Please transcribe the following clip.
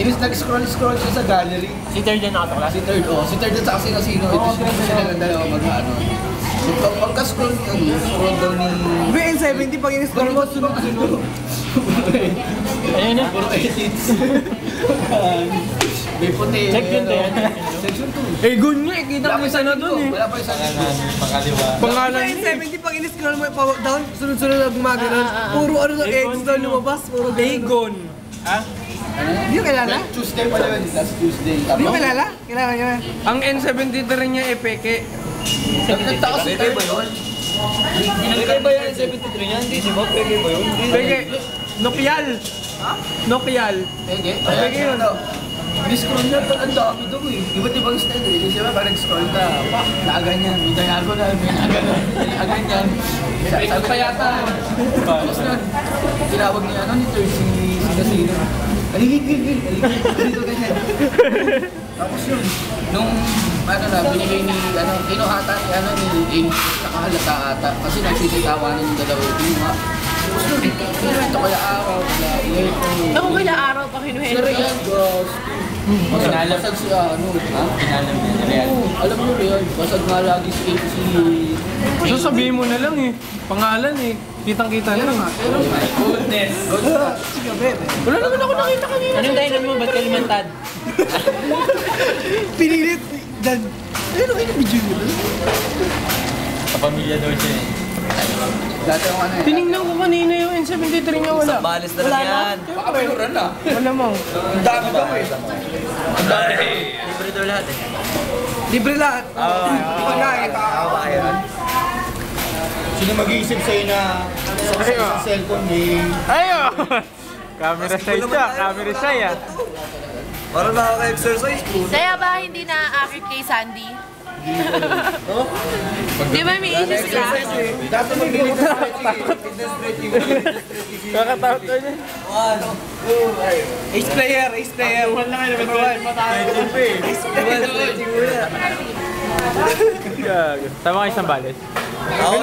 Nag-scroll siya sa gallery. Si third yan nakatuklas? Si third, oh. Si third at saka sino-sino. Ito sila ng dalawa mag-ano. So, pagka-scroll daw ni... BN70, pag in-scroll mo, sunod-sunod. Ayun na. Puro edits. May puti. Check yun to yan. Section 2. Eh, gun nga, kita ko isa na dun eh. Wala pa isa na. Pangaliwa. Pangalan BN70, pag in-scroll mo, down, sunod-sunod na gumagano'n. Puro ano na edits doon lumabas, puro Dagon. Ha? Hindi mo kilala? Tuesday pala yun. Last Tuesday. Hindi mo kilala? Kilala niya. Ang N73 niya epeke. Nagtakas si Peke ba yun? Peke ba yan 73 niyan? Hindi, di ba? Peke ba yun? Peke. Nokial. Ha? Nokial. Peke? Peke yun. Ni-scroll niya pala ang dami daw eh. Iba't ibang style eh. Kasi ba parang scroll ka, pa, naganyan, may diagonal, may naganyan. Sabi pa yata. Tapos nun, tinawag niya ano ni third si Casino. Aligid, dito ganyan. Tapos yun, nung ano na, binigay ni, kinuhata ni, ni Ain, nakahalata ata. Kasi nagsisitawanan yung dalawa yung mga. Tapos yun, kinuwento kaya araw, kaya electro. Ako kaya araw pa kinuhento. Sir, yan, gosh. Basag siya, ha? Pinalam niya, Real. Alam mo Real, basag nga lagi si So sabihin mo na lang eh. Pangalan eh. Kitang-kita na lang. Goodness. Wala naman ako nakita kanina. Anong dahilan mo? Ba't kalimantad? Pinilit. Dan. Ayun, ayun, video mo. Kapamilya daw siya eh. Dati ako ano eh. Tinignan ko kanina yung N73 niya wala. Sa balis na lang yan. Baka mayroon na. Wala mo. Ang dami daw eh. Libre daw lahat eh. Libre lahat. Pagkain. Sino mag-iisip sa'yo na sa cellphone ni... Ayo! Camera shy siya. Camera shy ah. Para nakaka-exercise po. Kaya ba hindi na-akit kay Sandy? Di ba may issues ka? Dati mag-iisip Kakatakot ko niya. Ace player, ace player. Number 1. Tama kayo isang balis. Ako,